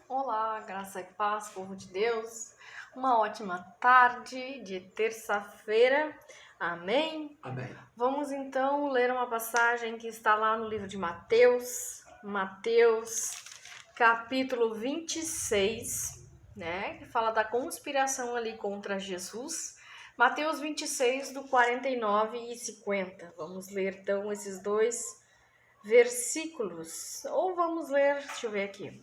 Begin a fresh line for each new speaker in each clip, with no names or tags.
Olá, graça e paz, povo de Deus. Uma ótima tarde de terça-feira. Amém?
Amém.
Vamos então ler uma passagem que está lá no livro de Mateus, capítulo 26, né? Que fala da conspiração ali contra Jesus. Mateus 26, do 49 e 50. Vamos ler então esses dois versículos. Ou vamos ler, deixa eu ver aqui,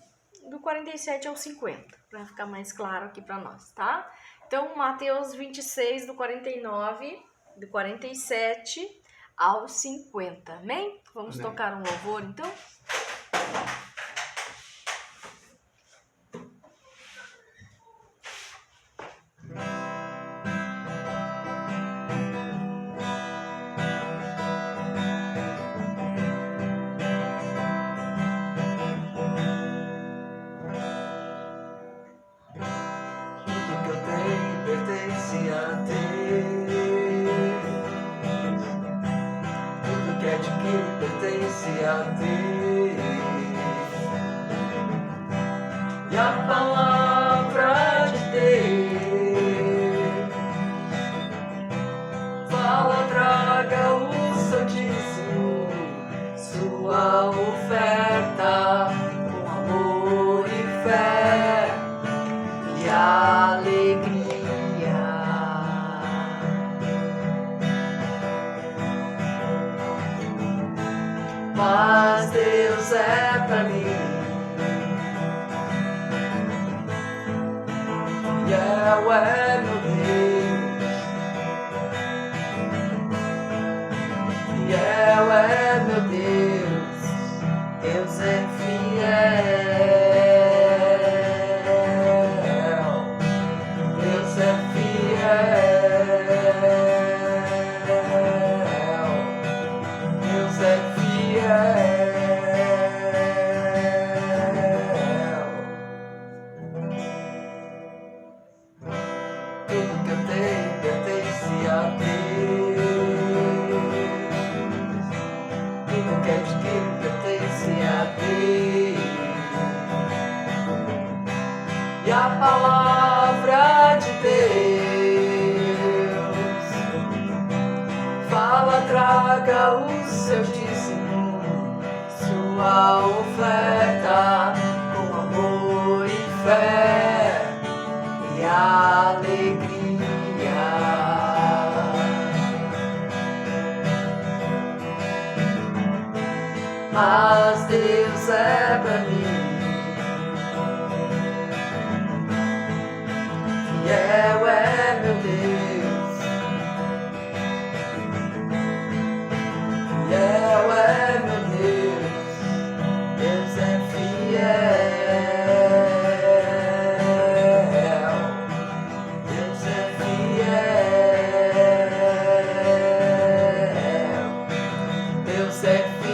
do 47 ao 50, para ficar mais claro aqui para nós, tá? Então, Mateus 26, do 49, do 47 ao 50, amém? Vamos
Amém.
tocar um louvor, então?
Tudo que eu tenho pertence a Deus. Tudo que adquiro pertence a Deus. E a palavra de Deus fala, traga o seu dízimo, sua oferta, com amor e fé e alegria. Mas Deus é pra mim, fiel é meu Deus, fiel é meu Deus, Deus é fiel. Deus é fiel, Deus é fiel. Tudo que eu tenho pertence a Deus. Tudo que adquiro pertence a Deus. E a palavra de Deus fala, traga o seu dízimo, sua oferta, com amor e fé e alegria. Mas Deus é pra mim, fiel é meu Deus, fiel é meu Deus, Deus é fiel, Deus é fiel, Deus é fiel.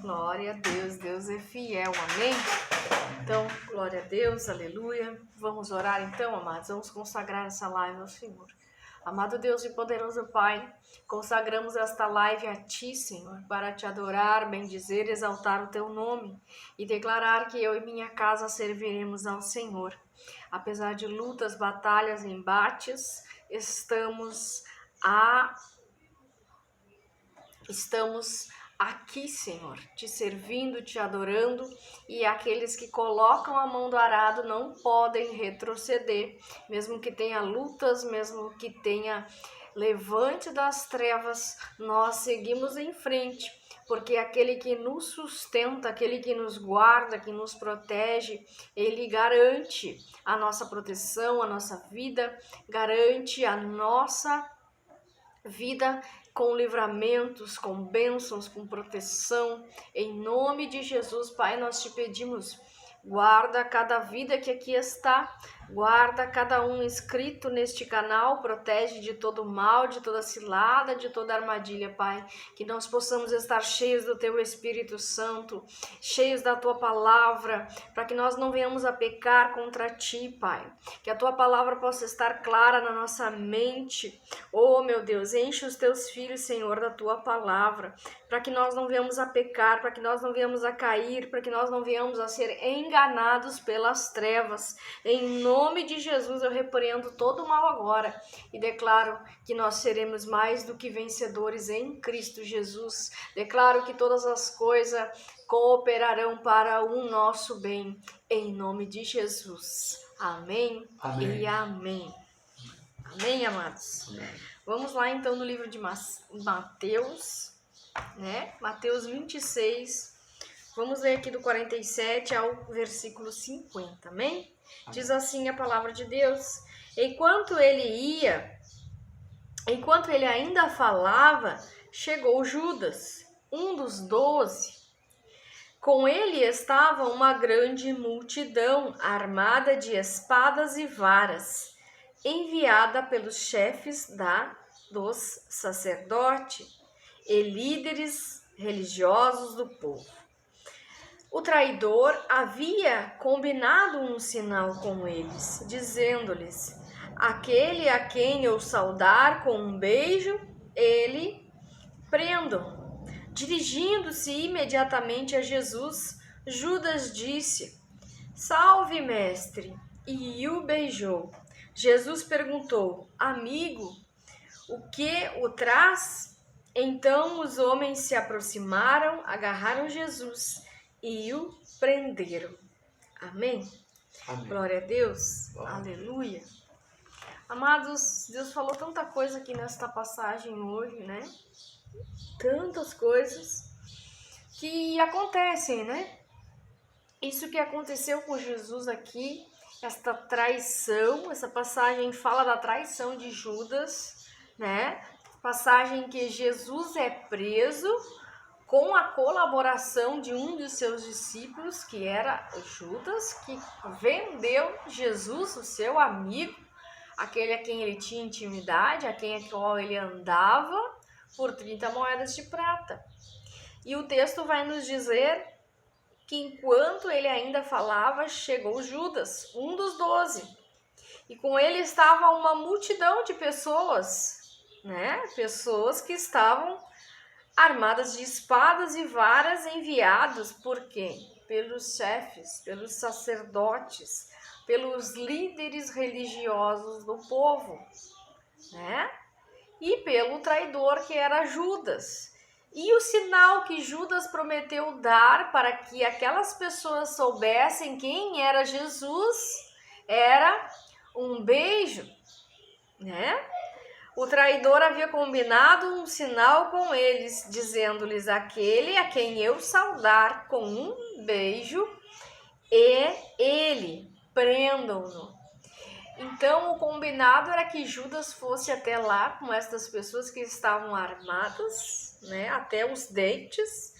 Glória a Deus, Deus é fiel, amém? Então, glória a Deus, aleluia. Vamos orar então, amados, vamos consagrar essa live ao Senhor. Amado Deus e poderoso Pai, consagramos esta live a Ti, Senhor, para Te adorar, bendizer, exaltar o Teu nome e declarar que eu e minha casa serviremos ao Senhor. Apesar de lutas, batalhas, embates, estamos aqui, Senhor, Te servindo, Te adorando, e aqueles que colocam a mão do arado não podem retroceder, mesmo que tenha lutas, mesmo que tenha levante das trevas, nós seguimos em frente, porque aquele que nos sustenta, aquele que nos guarda, que nos protege, ele garante a nossa proteção, a nossa vida, garante a nossa vida com livramentos, com bênçãos, com proteção. Em nome de Jesus, Pai, nós te pedimos, guarda cada vida que aqui está, Guarda cada um inscrito neste canal, protege de todo mal, de toda cilada, de toda armadilha, Pai. Que nós possamos estar cheios do Teu Espírito Santo, cheios da Tua Palavra, para que nós não venhamos a pecar contra Ti, Pai. Que a Tua Palavra possa estar clara na nossa mente. Oh, meu Deus, enche os Teus filhos, Senhor, da Tua Palavra, para que nós não venhamos a pecar, para que nós não venhamos a cair, para que nós não venhamos a ser enganados pelas trevas. Em nome de Jesus eu repreendo todo o mal agora e declaro que nós seremos mais do que vencedores em Cristo Jesus. Declaro que todas as coisas cooperarão para o nosso bem, em nome de Jesus. Amém,
Amém.
E amém. Amém, amados?
Amém.
Vamos lá então no livro de Mateus, né? Mateus 26. Vamos ler aqui do 47 ao versículo 50, amém? Diz assim a palavra de Deus: enquanto ele ainda falava, chegou Judas, um dos 12. Com ele estava uma grande multidão, armada de espadas e varas, enviada pelos chefes dos sacerdotes e líderes religiosos do povo. O traidor havia combinado um sinal com eles, dizendo-lhes: aquele a quem eu saudar com um beijo, ele prendam. Dirigindo-se imediatamente a Jesus, Judas disse: salve, mestre, e o beijou. Jesus perguntou: amigo, o que o traz? Então os homens se aproximaram, agarraram Jesus e o prenderam. Amém?
Amém.
Glória a Deus.
Glória.
Aleluia. Amados, Deus falou tanta coisa aqui nesta passagem hoje, né? Tantas coisas que acontecem, né? Isso que aconteceu com Jesus aqui, esta traição, essa passagem fala da traição de Judas, né? Passagem que Jesus é preso com a colaboração de um de seus discípulos, que era Judas, que vendeu Jesus, o seu amigo, aquele a quem ele tinha intimidade, a qual ele andava, por 30 moedas de prata. E o texto vai nos dizer que enquanto ele ainda falava, chegou Judas, um dos 12. E com ele estava uma multidão de pessoas, né? Pessoas que estavam armadas de espadas e varas, enviados por quem? Pelos chefes, pelos sacerdotes, pelos líderes religiosos do povo, né? E pelo traidor que era Judas. E o sinal que Judas prometeu dar para que aquelas pessoas soubessem quem era Jesus era um beijo, né? O traidor havia combinado um sinal com eles, dizendo-lhes: aquele a quem eu saudar com um beijo, e ele, prendam-no. Então o combinado era que Judas fosse até lá com estas pessoas que estavam armadas, né, até os dentes,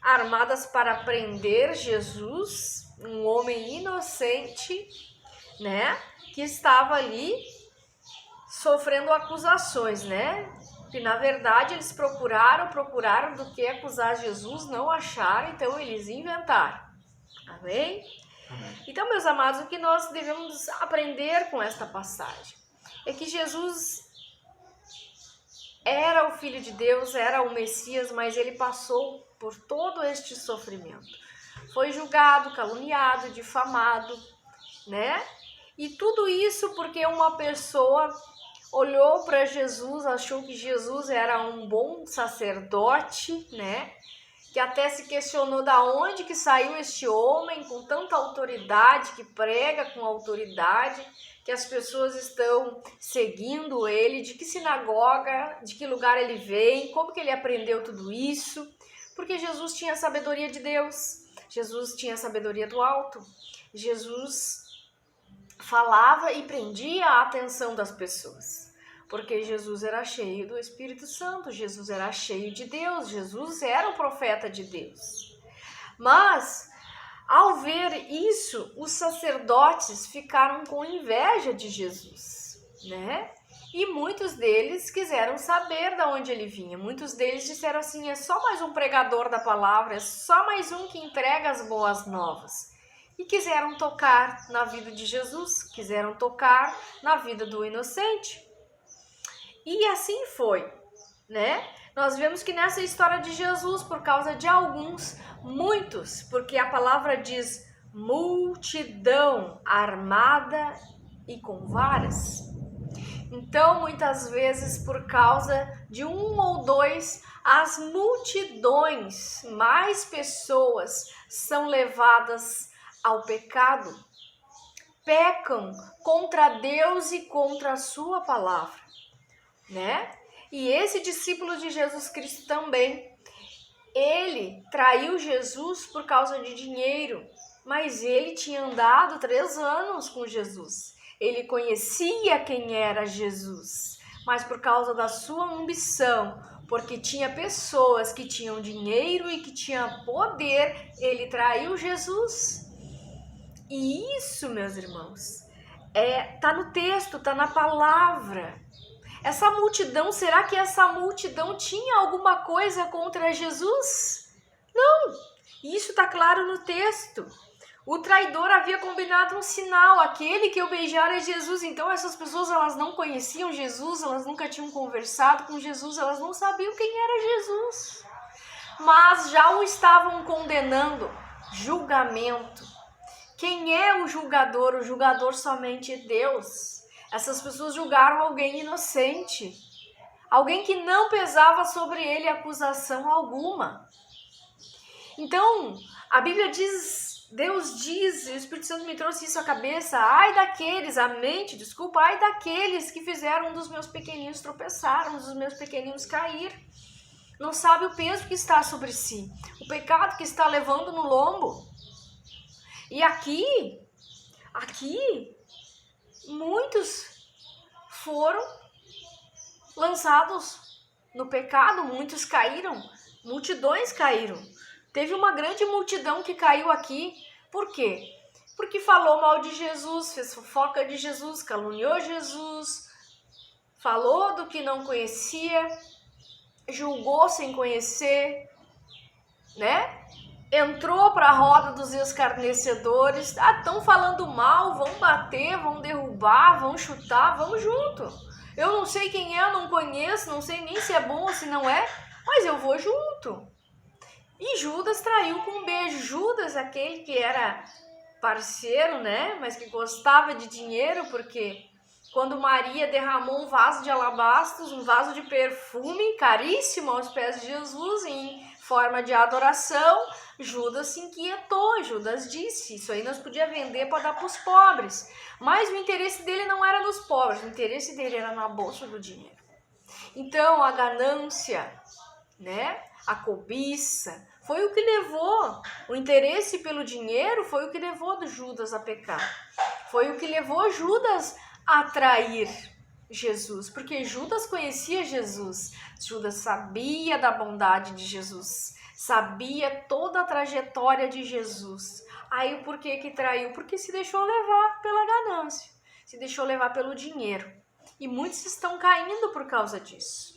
armadas para prender Jesus, um homem inocente, né, que estava ali sofrendo acusações, né? Que na verdade eles procuraram do que acusar Jesus, não acharam, então eles inventaram. Amém?
Amém.
Então, meus amados, o que nós devemos aprender com esta passagem é que Jesus era o Filho de Deus, era o Messias, mas ele passou por todo este sofrimento. Foi julgado, caluniado, difamado, né? E tudo isso porque uma pessoa olhou para Jesus, achou que Jesus era um bom sacerdote, né? Que até se questionou da onde que saiu este homem com tanta autoridade, que prega com autoridade, que as pessoas estão seguindo ele, de que sinagoga, de que lugar ele vem, como que ele aprendeu tudo isso, porque Jesus tinha a sabedoria de Deus, Jesus tinha a sabedoria do alto, Jesus falava e prendia a atenção das pessoas, porque Jesus era cheio do Espírito Santo, Jesus era cheio de Deus, Jesus era o profeta de Deus. Mas Ao ver isso, os sacerdotes ficaram com inveja de Jesus, né? E muitos deles quiseram saber de onde ele vinha. Muitos deles disseram assim, é só mais um pregador da palavra, é só mais um que entrega as boas novas. E quiseram tocar na vida de Jesus, quiseram tocar na vida do inocente. E assim foi, né? Nós vemos que nessa história de Jesus, por causa de alguns, muitos, porque a palavra diz multidão armada e com varas. Então, muitas vezes, por causa de um ou dois, as multidões, mais pessoas são levadas ao pecado, pecam contra Deus e contra a sua palavra, né? E esse discípulo de Jesus Cristo também, ele traiu Jesus por causa de dinheiro, mas ele tinha andado 3 anos com Jesus. Ele conhecia quem era Jesus, mas por causa da sua ambição, porque tinha pessoas que tinham dinheiro e que tinham poder, ele traiu Jesus. E isso, meus irmãos, tá no texto, tá na palavra. Essa multidão, será que essa multidão tinha alguma coisa contra Jesus? Não, isso está claro no texto. O traidor havia combinado um sinal, aquele que eu beijar é Jesus. Então essas pessoas, elas não conheciam Jesus, elas nunca tinham conversado com Jesus, elas não sabiam quem era Jesus. Mas já o estavam condenando, julgamento. Quem é o julgador? O julgador somente é Deus. Essas pessoas julgaram alguém inocente, alguém que não pesava sobre ele acusação alguma. Então, a Bíblia diz, Deus diz, e o Espírito Santo me trouxe isso à cabeça, ai daqueles que fizeram um dos meus pequeninos tropeçar, um dos meus pequeninos cair. Não sabe o peso que está sobre si, o pecado que está levando no lombo. E aqui, muitos foram lançados no pecado, muitos caíram, multidões caíram. Teve uma grande multidão que caiu aqui. Por quê? Porque falou mal de Jesus, fez fofoca de Jesus, caluniou Jesus, falou do que não conhecia, julgou sem conhecer, né? Entrou para a roda dos escarnecedores, estão falando mal, vão bater, vão derrubar, vão chutar, vamos junto. Eu não sei quem é, eu não conheço, não sei nem se é bom ou se não é, mas eu vou junto. E Judas traiu com um beijo. Judas, aquele que era parceiro, né, mas que gostava de dinheiro, porque quando Maria derramou um vaso de alabastros, um vaso de perfume caríssimo aos pés de Jesus em forma de adoração, Judas se inquietou. Judas disse, isso aí nós podíamos vender para dar para os pobres. Mas o interesse dele não era nos pobres, o interesse dele era na bolsa do dinheiro. Então a ganância, né, a cobiça, foi o que levou, o interesse pelo dinheiro foi o que levou do Judas a pecar. Foi o que levou Judas a trair Jesus, porque Judas conhecia Jesus, Judas sabia da bondade de Jesus, sabia toda a trajetória de Jesus. Aí por que traiu? Porque se deixou levar pela ganância, se deixou levar pelo dinheiro. E muitos estão caindo por causa disso.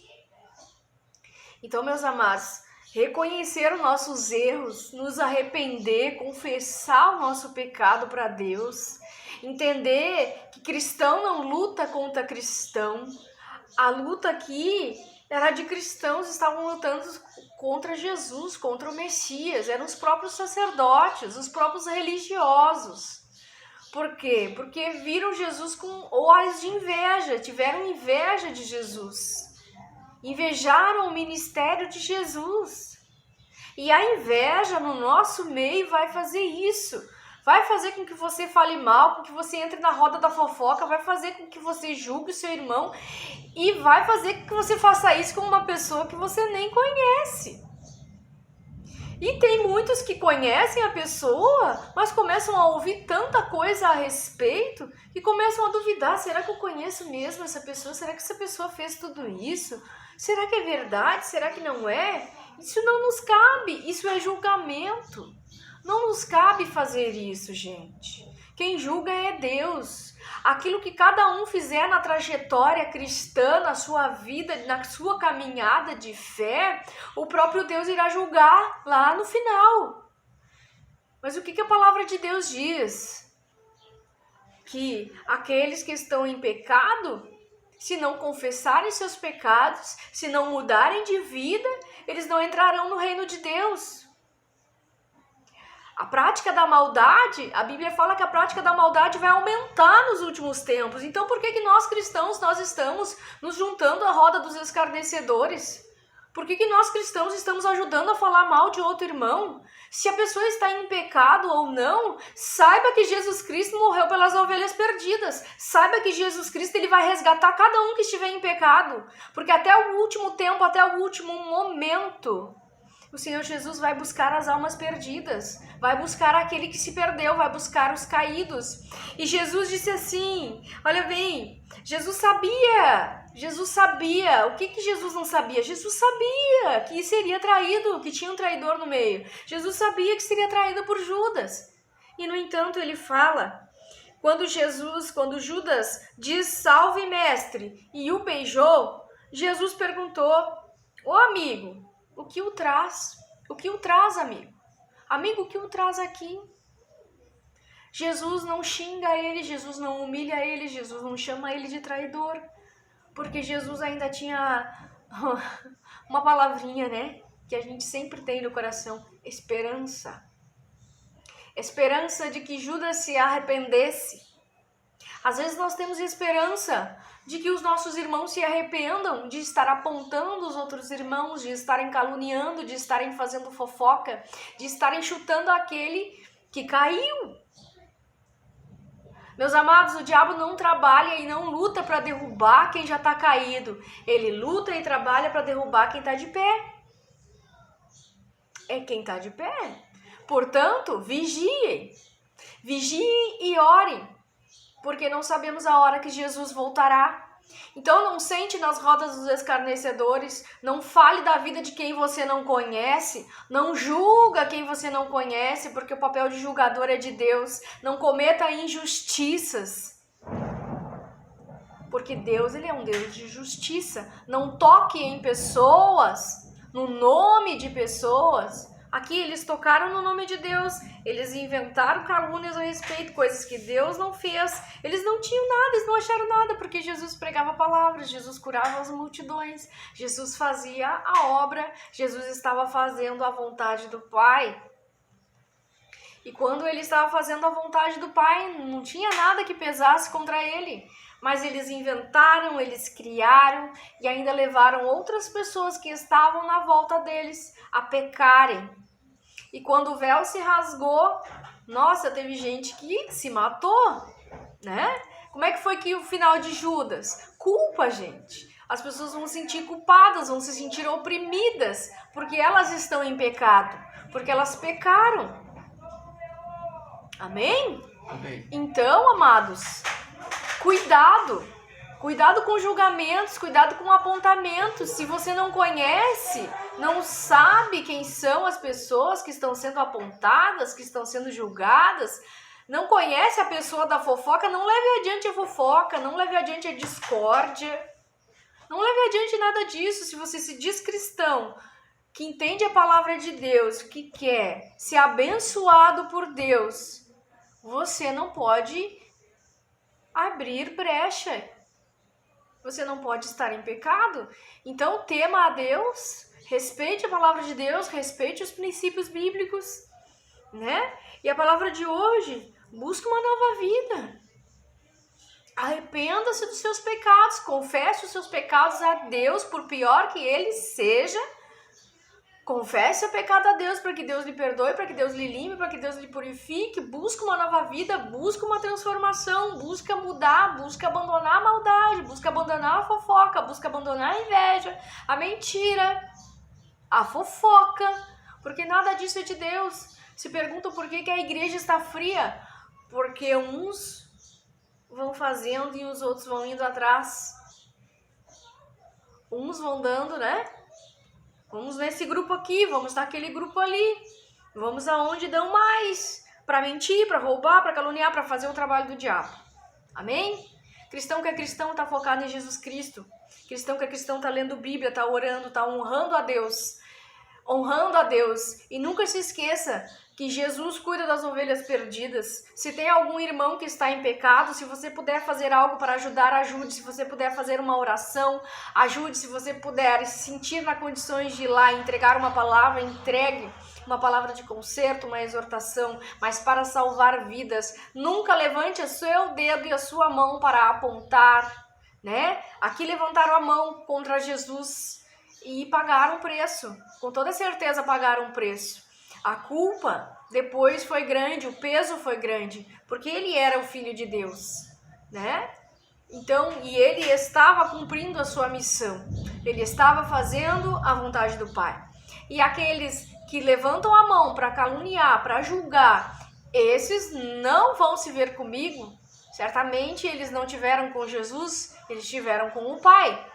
Então, meus amados, reconhecer os nossos erros, nos arrepender, confessar o nosso pecado para Deus, entender que cristão não luta contra cristão. A luta aqui era de cristãos, estavam lutando contra Jesus, contra o Messias, eram os próprios sacerdotes, os próprios religiosos. Por quê? Porque viram Jesus com olhos de inveja, tiveram inveja de Jesus, invejaram o ministério de Jesus. E a inveja no nosso meio vai fazer isso. Vai fazer com que você fale mal, com que você entre na roda da fofoca, vai fazer com que você julgue o seu irmão e vai fazer com que você faça isso com uma pessoa que você nem conhece. E tem muitos que conhecem a pessoa, mas começam a ouvir tanta coisa a respeito que começam a duvidar, será que eu conheço mesmo essa pessoa? Será que essa pessoa fez tudo isso? Será que é verdade? Será que não é? Isso não nos cabe, isso é julgamento. Não nos cabe fazer isso, gente. Quem julga é Deus. Aquilo que cada um fizer na trajetória cristã, na sua vida, na sua caminhada de fé, o próprio Deus irá julgar lá no final. Mas o que a palavra de Deus diz? Que aqueles que estão em pecado, se não confessarem seus pecados, se não mudarem de vida, eles não entrarão no reino de Deus. A prática da maldade, a Bíblia fala que a prática da maldade vai aumentar nos últimos tempos. Então por que nós cristãos, nós estamos nos juntando à roda dos escarnecedores? Por que nós cristãos estamos ajudando a falar mal de outro irmão? Se a pessoa está em pecado ou não, saiba que Jesus Cristo morreu pelas ovelhas perdidas. Saiba que Jesus Cristo ele vai resgatar cada um que estiver em pecado. Porque até o último tempo, até o último momento, o Senhor Jesus vai buscar as almas perdidas, vai buscar aquele que se perdeu, vai buscar os caídos. E Jesus disse assim, olha bem, Jesus sabia. O que Jesus não sabia? Jesus sabia que seria traído, que tinha um traidor no meio. Jesus sabia que seria traído por Judas. E no entanto ele fala, quando Judas diz salve mestre e o beijou, Jesus perguntou, ô amigo, o que o traz? O que o traz, amigo? Amigo, o que o traz aqui? Jesus não xinga ele, Jesus não humilha ele, Jesus não chama ele de traidor. Porque Jesus ainda tinha uma palavrinha, né? Que a gente sempre tem no coração. Esperança. Esperança de que Judas se arrependesse. Às vezes nós temos esperança de que os nossos irmãos se arrependam de estar apontando os outros irmãos, de estarem caluniando, de estarem fazendo fofoca, de estarem chutando aquele que caiu. Meus amados, o diabo não trabalha e não luta para derrubar quem já está caído. Ele luta e trabalha para derrubar quem está de pé. É quem está de pé. Portanto, vigiem. Vigiem e orem. Porque não sabemos a hora que Jesus voltará. Então não sente nas rodas dos escarnecedores, não fale da vida de quem você não conhece, não julga quem você não conhece, porque o papel de julgador é de Deus. Não cometa injustiças, porque Deus ele é um Deus de justiça. Não toque em pessoas, no nome de pessoas. Aqui eles tocaram no nome de Deus, eles inventaram calúnias a respeito, coisas que Deus não fez. Eles não tinham nada, eles não acharam nada, porque Jesus pregava palavras, Jesus curava as multidões, Jesus fazia a obra, Jesus estava fazendo a vontade do Pai. E quando ele estava fazendo a vontade do Pai, não tinha nada que pesasse contra ele. Mas eles inventaram, eles criaram e ainda levaram outras pessoas que estavam na volta deles a pecarem. E quando o véu se rasgou, nossa, teve gente que se matou, né? Como é que foi que o final de Judas? Culpa, gente. As pessoas vão se sentir culpadas, vão se sentir oprimidas, porque elas estão em pecado, porque elas pecaram. Amém?
Amém.
Então, amados, cuidado com julgamentos, cuidado com apontamentos. Se você não conhece, não sabe quem são as pessoas que estão sendo apontadas, que estão sendo julgadas, não conhece a pessoa da fofoca, não leve adiante a fofoca, não leve adiante a discórdia, não leve adiante nada disso. Se você se diz cristão, que entende a palavra de Deus, que quer ser abençoado por Deus, você não pode abrir brecha. Você não pode estar em pecado. Então tema a Deus, respeite a palavra de Deus, respeite os princípios bíblicos, né? E a palavra de hoje, busque uma nova vida. Arrependa-se dos seus pecados, confesse os seus pecados a Deus, por pior que ele seja. Confesse o pecado a Deus para que Deus lhe perdoe, para que Deus lhe limpe, para que Deus lhe purifique. Busca uma nova vida, busca uma transformação, busca mudar, busca abandonar a maldade, busca abandonar a fofoca, busca abandonar a inveja, a mentira, a fofoca, porque nada disso é de Deus. Se perguntam por que a igreja está fria, porque uns vão fazendo e os outros vão indo atrás. Uns vão dando, né? Vamos nesse grupo aqui, vamos naquele grupo ali. Vamos aonde dão mais, para mentir, para roubar, para caluniar, para fazer o trabalho do diabo. Amém? Cristão que é cristão está focado em Jesus Cristo. Cristão que é cristão está lendo Bíblia, está orando, está honrando a Deus. Honrando a Deus. E nunca se esqueça que Jesus cuida das ovelhas perdidas. Se tem algum irmão que está em pecado, se você puder fazer algo para ajudar, ajude. Se você puder fazer uma oração, ajude. Se você puder se sentir nas condições de ir lá e entregar uma palavra, entregue uma palavra de conserto, uma exortação, mas para salvar vidas. Nunca levante o seu dedo e a sua mão para apontar, né? Aqui levantaram a mão contra Jesus e pagaram um preço. Com toda certeza pagaram um preço. A culpa depois foi grande, o peso foi grande, porque ele era o Filho de Deus, né? Então, e ele estava cumprindo a sua missão. Ele estava fazendo a vontade do Pai. E aqueles que levantam a mão para caluniar, para julgar, esses não vão se ver comigo. Certamente eles não tiveram com Jesus, eles tiveram com o Pai.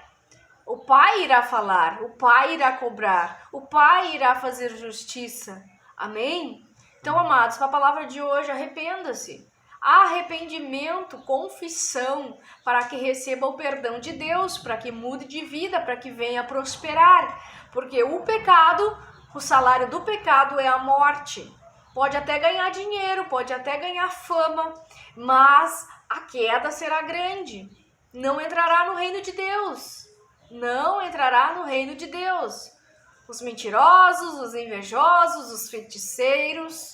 O Pai irá falar, o Pai irá cobrar, o Pai irá fazer justiça. Amém? Então, amados, para a palavra de hoje, arrependa-se. Arrependimento, confissão, para que receba o perdão de Deus, para que mude de vida, para que venha a prosperar. Porque o pecado, o salário do pecado é a morte. Pode até ganhar dinheiro, pode até ganhar fama, mas a queda será grande. Não entrará no reino de Deus. Não entrará no reino de Deus. Os mentirosos, os invejosos, os feiticeiros,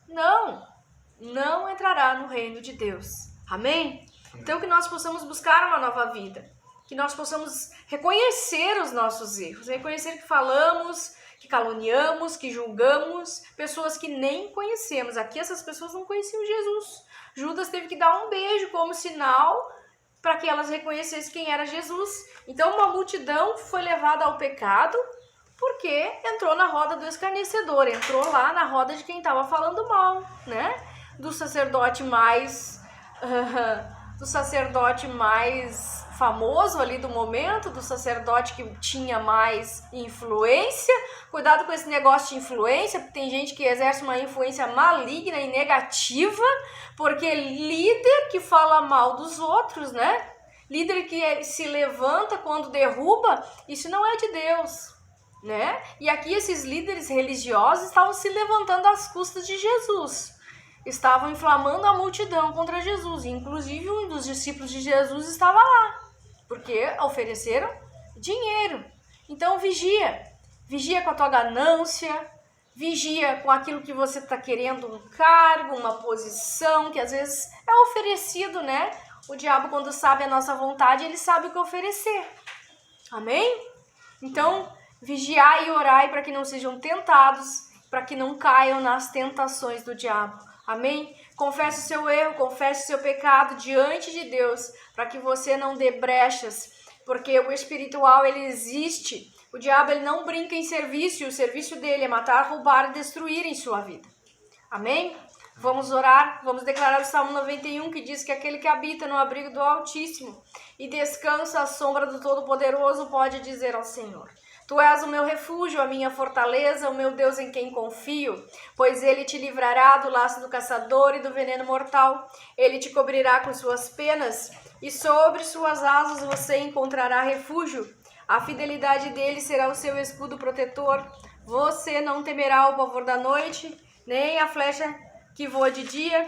não entrará no reino de Deus. Amém? Então que nós possamos buscar uma nova vida, que nós possamos reconhecer os nossos erros, reconhecer que falamos, que caluniamos, que julgamos pessoas que nem conhecemos. Aqui essas pessoas não conheciam Jesus. Judas teve que dar um beijo como sinal para que elas reconhecessem quem era Jesus. Então uma multidão foi levada ao pecado porque entrou na roda do escarnecedor, entrou lá na roda de quem estava falando mal, né? Do sacerdote mais famoso ali do momento, do sacerdote que tinha mais influência. Cuidado com esse negócio de influência, porque tem gente que exerce uma influência maligna e negativa, porque líder que fala mal dos outros, né? Líder que se levanta quando derruba, isso não é de Deus, né? E aqui esses líderes religiosos estavam se levantando às custas de Jesus. Estavam inflamando a multidão contra Jesus. Inclusive um dos discípulos de Jesus estava lá, porque ofereceram dinheiro. Então vigia com a tua ganância, vigia com aquilo que você está querendo, um cargo, uma posição, que às vezes é oferecido, né? O diabo, quando sabe a nossa vontade, ele sabe o que oferecer. Amém? Então, vigiai e orai para que não sejam tentados, para que não caiam nas tentações do diabo. Amém? Confesse o seu erro, confesse o seu pecado diante de Deus, para que você não dê brechas, porque o espiritual, ele existe. O diabo, ele não brinca em serviço, e o serviço dele é matar, roubar e destruir em sua vida. Amém? Vamos orar, vamos declarar o Salmo 91, que diz que aquele que habita no abrigo do Altíssimo e descansa à sombra do Todo-Poderoso pode dizer ao Senhor: Tu és o meu refúgio, a minha fortaleza, o meu Deus em quem confio, pois ele te livrará do laço do caçador e do veneno mortal. Ele te cobrirá com suas penas e sobre suas asas você encontrará refúgio. A fidelidade dele será o seu escudo protetor. Você não temerá o pavor da noite, nem a flecha que voa de dia,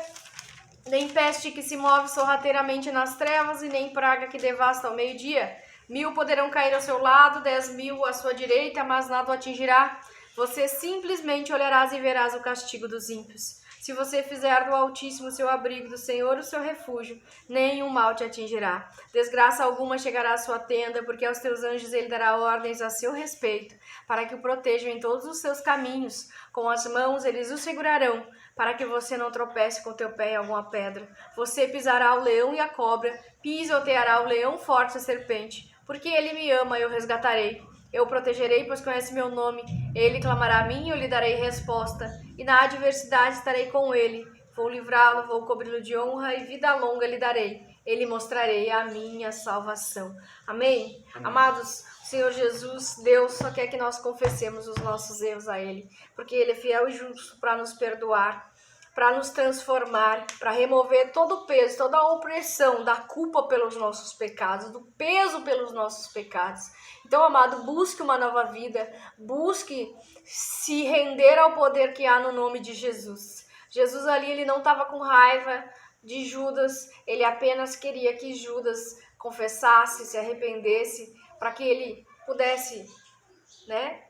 nem peste que se move sorrateiramente nas trevas, e nem praga que devasta ao meio-dia. 1000 poderão cair ao seu lado, 10.000 à sua direita, mas nada o atingirá. Você simplesmente olharás e verás o castigo dos ímpios. Se você fizer do Altíssimo seu abrigo, do Senhor o seu refúgio, nenhum mal te atingirá. Desgraça alguma chegará à sua tenda, porque aos teus anjos ele dará ordens a seu respeito, para que o protejam em todos os seus caminhos. Com as mãos eles o segurarão, para que você não tropece com teu pé em alguma pedra. Você pisará o leão e a cobra, pisoteará o leão forte e a serpente. Porque ele me ama, eu resgatarei. Eu o protegerei, pois conhece meu nome. Ele clamará a mim e eu lhe darei resposta. E na adversidade estarei com ele. Vou livrá-lo, vou cobri-lo de honra e vida longa lhe darei. Ele mostrarei a minha salvação. Amém? Amados, Senhor Jesus, Deus só quer que nós confessemos os nossos erros a Ele, porque Ele é fiel e justo para nos perdoar, para nos transformar, para remover todo o peso, toda a opressão da culpa pelos nossos pecados, do peso pelos nossos pecados. Então, amado, busque uma nova vida, busque se render ao poder que há no nome de Jesus. Jesus ali, ele não estava com raiva de Judas, ele apenas queria que Judas confessasse, se arrependesse, para que ele pudesse,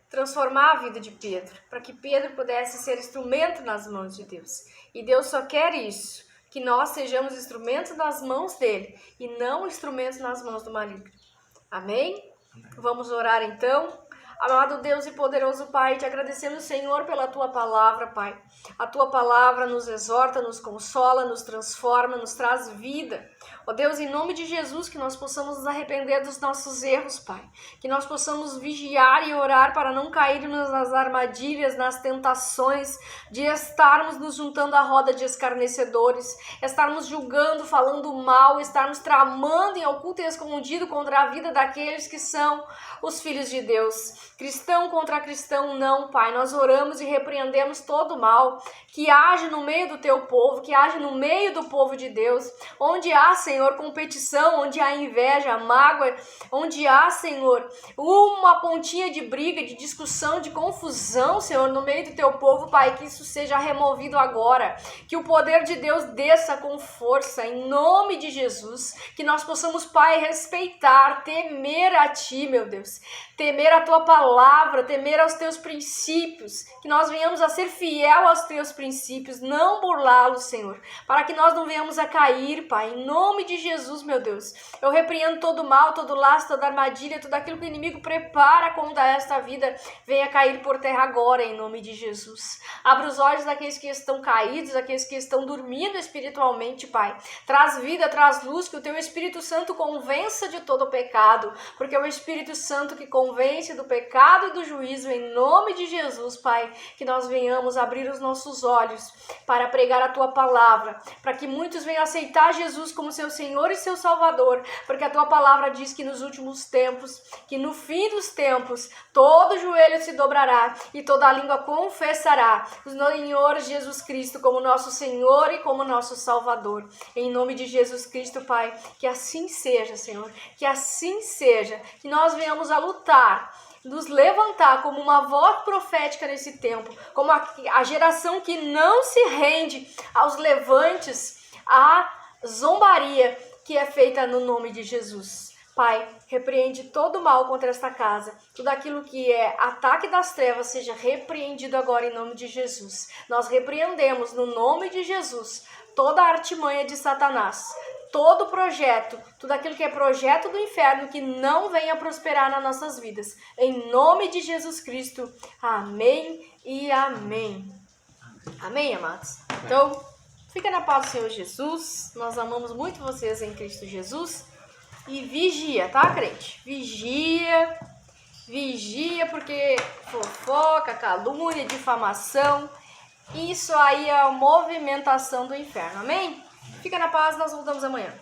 transformar a vida de Pedro, para que Pedro pudesse ser instrumento nas mãos de Deus. E Deus só quer isso, que nós sejamos instrumentos nas mãos dele e não instrumentos nas mãos do maligno. Amém? Vamos orar então. Amado Deus e poderoso Pai, te agradecemos, Senhor, pela Tua palavra, Pai. A Tua palavra nos exorta, nos consola, nos transforma, nos traz vida. Ó Deus, em nome de Jesus, que nós possamos nos arrepender dos nossos erros, Pai. Que nós possamos vigiar e orar para não cairmos nas armadilhas, nas tentações de estarmos nos juntando à roda de escarnecedores, estarmos julgando, falando mal, estarmos tramando em oculto e escondido contra a vida daqueles que são os filhos de Deus. Cristão contra cristão não, Pai. Nós oramos e repreendemos todo o mal que age no meio do Teu povo, que age no meio do povo de Deus, onde há, Senhor, competição, onde há inveja, mágoa, onde há, Senhor, uma pontinha de briga, de discussão, de confusão, Senhor, no meio do Teu povo, Pai, que isso seja removido agora, que o poder de Deus desça com força, em nome de Jesus, que nós possamos, Pai, respeitar, temer a Ti, meu Deus, temer a Tua palavra, temer aos Teus princípios, que nós venhamos a ser fiel aos Teus princípios, não burlá-los, Senhor, para que nós não venhamos a cair, Pai, em nome de Jesus, meu Deus. Eu repreendo todo mal, todo laço, toda armadilha, tudo aquilo que o inimigo prepara contra esta vida, venha cair por terra agora, em nome de Jesus. Abra os olhos daqueles que estão caídos, daqueles que estão dormindo espiritualmente, Pai. Traz vida, traz luz, que o Teu Espírito Santo convença de todo o pecado, porque é o Espírito Santo que convence do pecado e do juízo, em nome de Jesus, Pai, que nós venhamos abrir os nossos olhos para pregar a Tua palavra, para que muitos venham aceitar Jesus como seu Senhor e seu Salvador, porque a Tua palavra diz que nos últimos tempos, que no fim dos tempos, todo joelho se dobrará e toda língua confessará o Senhor Jesus Cristo como nosso Senhor e como nosso Salvador. Em nome de Jesus Cristo, Pai, que assim seja, Senhor, que assim seja, que nós venhamos a lutar, nos levantar como uma voz profética nesse tempo, como a geração que não se rende aos levantes, à zombaria que é feita no nome de Jesus. Pai, repreende todo o mal contra esta casa, tudo aquilo que é ataque das trevas seja repreendido agora em nome de Jesus. Nós repreendemos no nome de Jesus toda a artimanha de Satanás, todo projeto, tudo aquilo que é projeto do inferno que não venha prosperar nas nossas vidas. Em nome de Jesus Cristo. Amém e amém. Amém, amados? Então, fica na paz do Senhor Jesus. Nós amamos muito vocês em Cristo Jesus. E vigia, tá, crente? Vigia, porque fofoca, calúnia, difamação, isso aí é a movimentação do inferno. Amém? Fica na paz, nós voltamos amanhã.